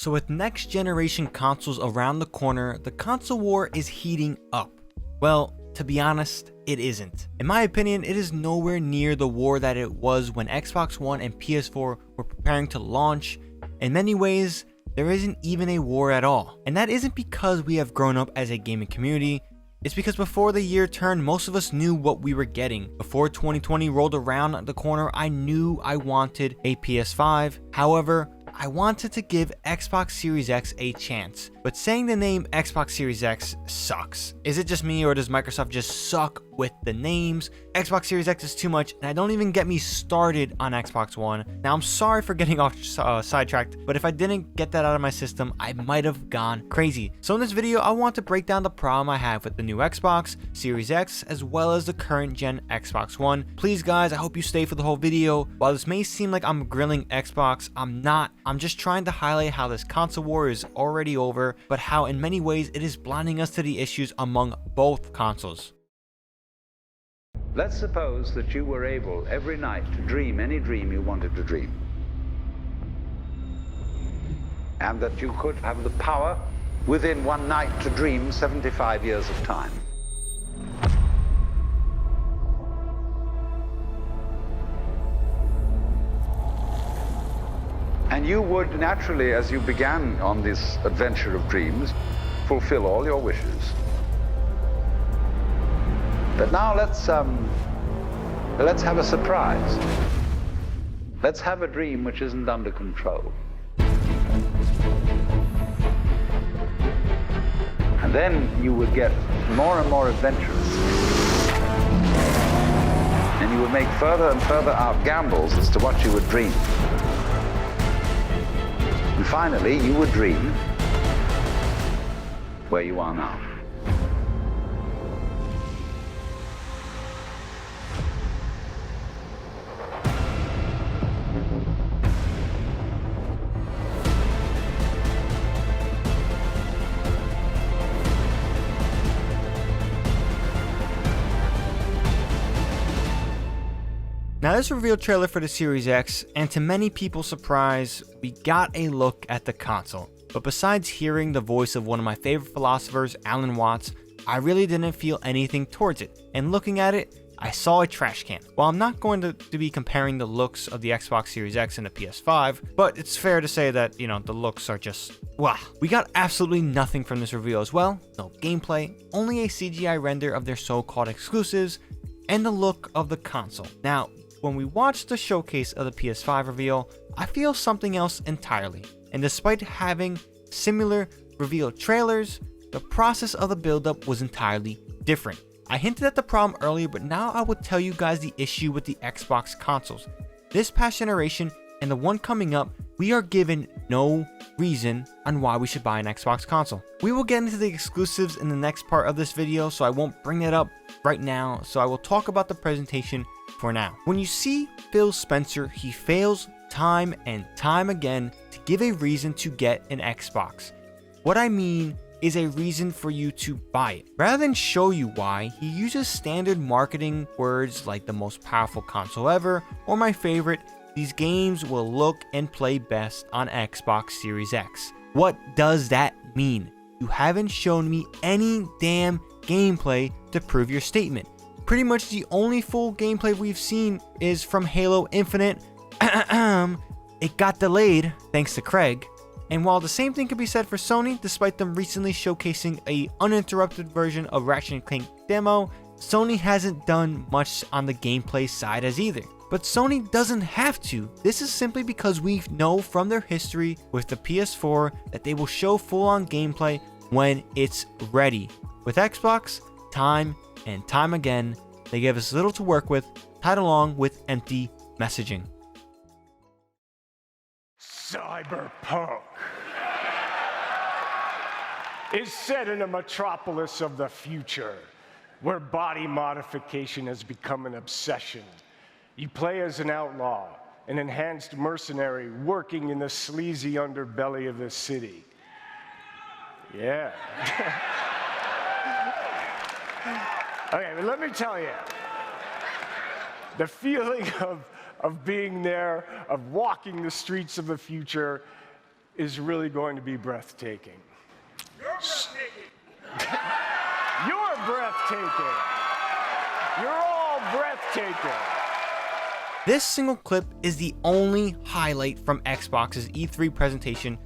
So with next generation consoles around the corner, the console war is heating up. Well, to be honest, it isn't. In my opinion, it is nowhere near the war that it was when Xbox One and PS4 were preparing to launch. In many ways, there isn't even a war at all. And that isn't because we have grown up as a gaming community. It's because before the year turned, most of us knew what we were getting. Before 2020 rolled around the corner, I knew I wanted a PS5. However, I wanted to give Xbox Series X a chance, but saying the name Xbox Series X sucks. Is it just me, or does Microsoft just suck with the names? Xbox Series X is too much, and I don't even get me started on Xbox One. Now, I'm sorry for getting off sidetracked, but if I didn't get that out of my system, I might have gone crazy. So in this video, I want to break down the problem I have with the new Xbox Series X, as well as the current gen Xbox One. Please guys, I hope you stay for the whole video. While this may seem like I'm grilling Xbox, I'm not. I'm just trying to highlight how this console war is already over, but how in many ways it is blinding us to the issues among both consoles. Let's suppose that you were able every night to dream any dream you wanted to dream. And that you could have the power within one night to dream 75 years of time. And you would naturally, as you began on this adventure of dreams, fulfill all your wishes. But now let's have a surprise. Let's have a dream which isn't under control. And then you would get more and more adventurous. And you would make further and further out gambles as to what you would dream. And finally, you would dream where you are now. Now this reveal trailer for the Series X, and to many people's surprise, we got a look at the console. But besides hearing the voice of one of my favorite philosophers, Alan Watts, I really didn't feel anything towards it. And looking at it, I saw a trash can. While I'm not going to be comparing the looks of the Xbox Series X and the PS5, but it's fair to say that, the looks are just, wow. We got absolutely nothing from this reveal as well. No gameplay, only a CGI render of their so-called exclusives, and the look of the console. Now, when we watched the showcase of the PS5 reveal, I feel something else entirely. And despite having similar reveal trailers, the process of the build-up was entirely different. I hinted at the problem earlier, but now I will tell you guys the issue with the Xbox consoles. This past generation and the one coming up, we are given no reason on why we should buy an Xbox console. We will get into the exclusives in the next part of this video, so I won't bring it up right now, so I will talk about the presentation for now. When you see Phil Spencer, he fails time and time again to give a reason to get an Xbox. What I mean is a reason for you to buy it. Rather than show you why, he uses standard marketing words like the most powerful console ever, or my favorite, these games will look and play best on Xbox Series X. What does that mean? You haven't shown me any damn gameplay to prove your statement. Pretty much the only full gameplay we've seen is from Halo Infinite. It got delayed, thanks to Craig. And while the same thing could be said for Sony, despite them recently showcasing a uninterrupted version of Ratchet & Clank demo, Sony hasn't done much on the gameplay side as either. But Sony doesn't have to. This is simply because we know from their history with the PS4 that they will show full-on gameplay when it's ready. With Xbox, time and time again, they give us little to work with, tied along with empty messaging. Cyberpunk is set in a metropolis of the future, where body modification has become an obsession. You play as an outlaw, an enhanced mercenary working in the sleazy underbelly of the city. Yeah. Okay, but let me tell you, the feeling of being there, of walking the streets of the future, is really going to be breathtaking. You're breathtaking. You're all breathtaking. This single clip is the only highlight from Xbox's E3 presentation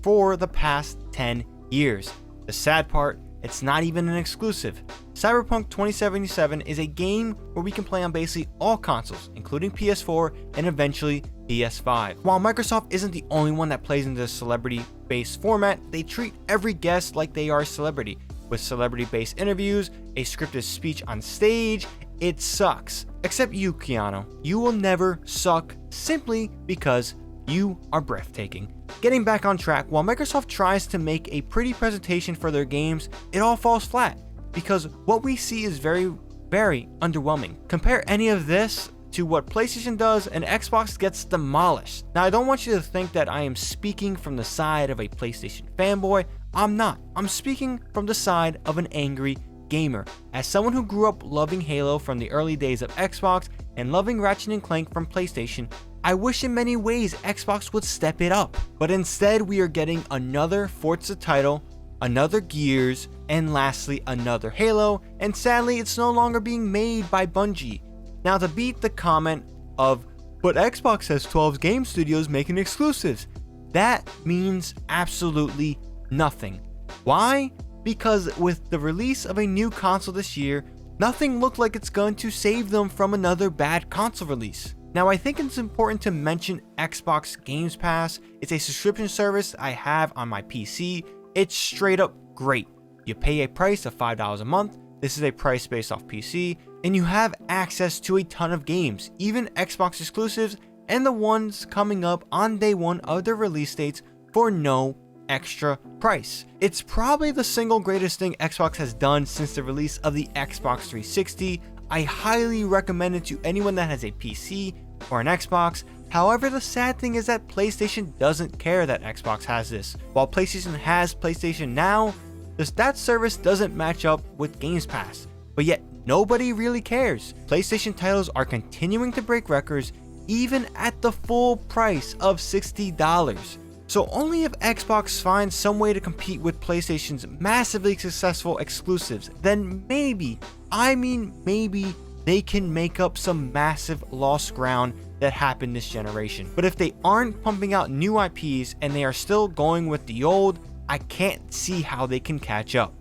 for the past 10 years. The sad part, it's not even an exclusive. Cyberpunk 2077 is a game where we can play on basically all consoles, including PS4 and eventually PS5. While Microsoft isn't the only one that plays in the celebrity-based format, they treat every guest like they are a celebrity, with celebrity-based interviews, a scripted speech on stage. It sucks. Except you, Keanu. You will never suck simply because you are breathtaking. Getting back on track, while Microsoft tries to make a pretty presentation for their games, it all falls flat because what we see is very, very underwhelming. Compare any of this to what PlayStation does and Xbox gets demolished. Now, I don't want you to think that I am speaking from the side of a PlayStation fanboy. I'm not. I'm speaking from the side of an angry gamer. As someone who grew up loving Halo from the early days of Xbox and loving Ratchet & Clank from PlayStation, I wish in many ways Xbox would step it up. But instead we are getting another Forza title, another Gears, and lastly another Halo, and sadly it's no longer being made by Bungie. Now, to beat the comment of, but Xbox has 12 game studios making exclusives, that means absolutely nothing. Why? Because with the release of a new console this year, nothing looked like it's going to save them from another bad console release. Now, I think it's important to mention Xbox Games Pass. It's a subscription service I have on my PC. It's straight up great. You pay a price of $5 a month. This is a price based off PC, and you have access to a ton of games, even Xbox exclusives and the ones coming up on day one of their release dates for no extra price. It's probably the single greatest thing Xbox has done since the release of the Xbox 360. I highly recommend it to anyone that has a PC or an Xbox. However, the sad thing is that PlayStation doesn't care that Xbox has this. While PlayStation has PlayStation Now, that service doesn't match up with Games Pass. But yet, nobody really cares. PlayStation titles are continuing to break records even at the full price of $60. So only if Xbox finds some way to compete with PlayStation's massively successful exclusives, then maybe, maybe they can make up some massive lost ground that happened this generation. But if they aren't pumping out new IPs and they are still going with the old, I can't see how they can catch up.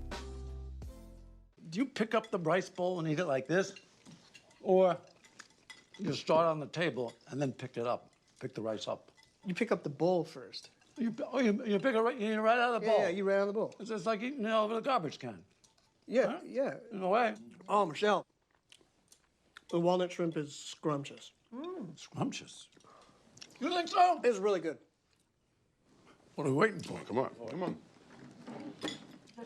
Do you pick up the rice bowl and eat it like this? Or you start on the table and then pick it up, pick the rice up? You pick up the bowl first. You pick it right, you eat it right out of the bowl? Yeah, you ran out of the bowl. It's just like eating it out of a garbage can. Yeah, Huh? yeah. In a way. Oh, Michelle, the walnut shrimp is scrumptious. Scrumptious. You think so? It's really good. What are we waiting for? Come on, come on.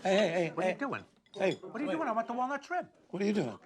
Hey, What are you doing? Hey, What are you doing? I want the walnut shrimp. what are you doing?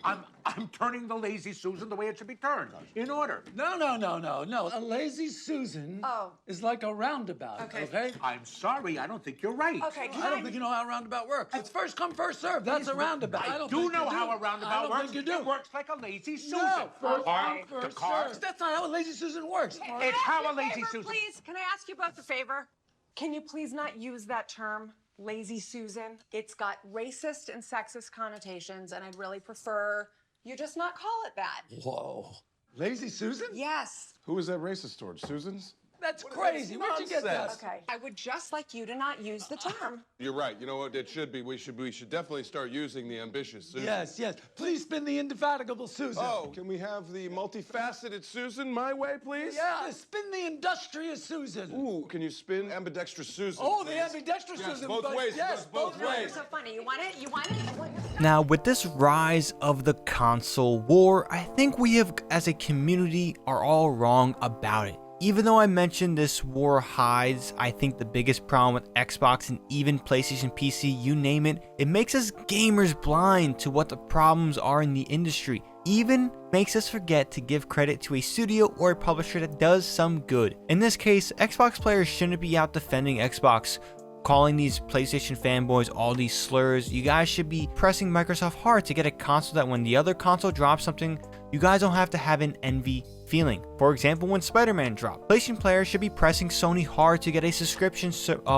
I'm turning the lazy Susan the way it should be turned, in order. No. A lazy Susan is like a roundabout, okay? I'm sorry, I don't think you're right. Okay, I don't think you know how a roundabout works. It's first come, first serve. That's a roundabout. I don't do think know you how a I roundabout don't works. think you do. It works like a lazy Susan. No, first Car come, to first car. serve. That's not how a lazy Susan works. It's how a lazy Susan. Please, can I ask you both a favor? Can you please not use that term, lazy Susan? It's got racist and sexist connotations, and I'd really prefer you just not call it that. Whoa. Lazy Susan? Yes. Who is that racist towards? Susan's? That's crazy. Where'd you get that? Okay. I would just like you to not use the term. You're right. You know what? It should be. We should definitely start using the ambitious Susan. Yes. Please spin the indefatigable Susan. Oh, can we have the multifaceted Susan my way, please? Yeah, spin the industrious Susan. Ooh, can you spin ambidextrous Susan? Oh, the please? ambidextrous Yes, Susan. both but ways. Yes, both You're ways. so funny. You want it? You want it? You want it? Now, with this rise of the console war, I think we have, as a community, are all wrong about it. Even though I mentioned this war hides, I think the biggest problem with Xbox and even PlayStation PC, you name it, it makes us gamers blind to what the problems are in the industry. Even makes us forget to give credit to a studio or a publisher that does some good. In this case, Xbox players shouldn't be out defending Xbox, calling these PlayStation fanboys all these slurs. You guys should be pressing Microsoft hard to get a console that when the other console drops something you guys don't have to have an envy feeling. For example, when Spider-Man dropped, PlayStation players should be pressing Sony hard to get a subscription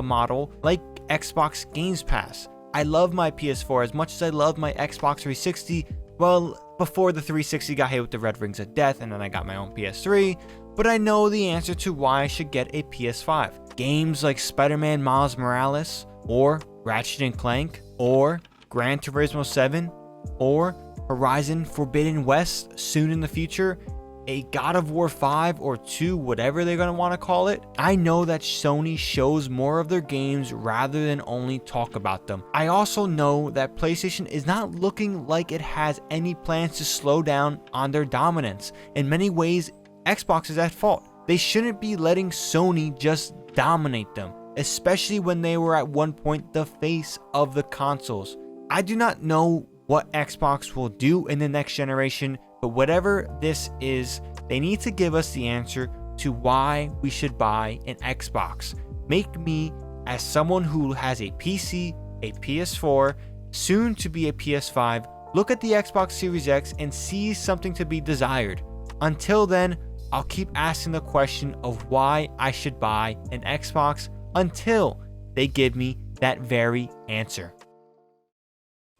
model like Xbox Games Pass. I love my PS4 as much as I love my Xbox 360. Well, before the 360 got hit with the Red Rings of Death and then I got my own PS3, but I know the answer to why I should get a PS5. Games like Spider-Man Miles Morales, or Ratchet & Clank, or Gran Turismo 7, or Horizon Forbidden West soon in the future, a God of War 5 or 2, whatever they're going to want to call it. I know that Sony shows more of their games rather than only talk about them. I also know that PlayStation is not looking like it has any plans to slow down on their dominance. In many ways, Xbox is at fault. They shouldn't be letting Sony just dominate them, especially when they were at one point the face of the consoles. I do not know what Xbox will do in the next generation, but whatever this is, they need to give us the answer to why we should buy an Xbox. Make me, as someone who has a PC, a PS4, soon to be a PS5, look at the Xbox Series X and see something to be desired. Until then, I'll keep asking the question of why I should buy an Xbox until they give me that very answer.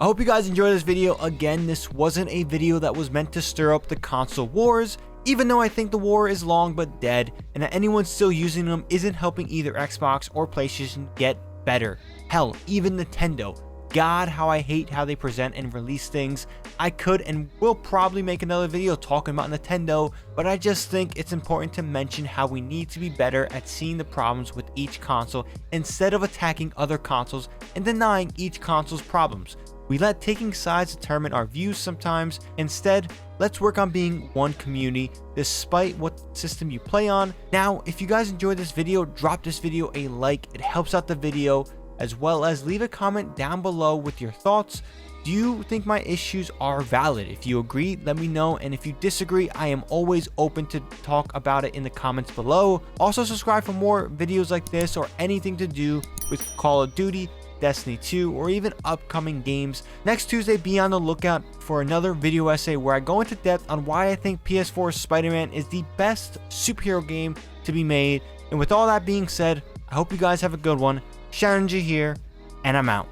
I hope you guys enjoyed this video. Again, this wasn't a video that was meant to stir up the console wars, even though I think the war is long but dead, and that anyone still using them isn't helping either Xbox or PlayStation get better. Hell, even Nintendo. God, how I hate how they present and release things. I could and will probably make another video talking about Nintendo, but I just think it's important to mention how we need to be better at seeing the problems with each console instead of attacking other consoles and denying each console's problems. We let taking sides determine our views sometimes. Instead, let's work on being one community despite what system you play on. Now, if you guys enjoyed this video, drop this video a like. It helps out the video, as well as leave a comment down below with your thoughts. Do you think my issues are valid? If you agree, let me know, and if you disagree, I am always open to talk about it in the comments below. Also, subscribe for more videos like this or anything to do with Call of Duty, Destiny 2, or even upcoming games. Next Tuesday, be on the lookout for another video essay where I go into depth on why I think PS4 Spider-Man is the best superhero game to be made. And with all that being said, I hope you guys have a good one. Sharon G here, and I'm out.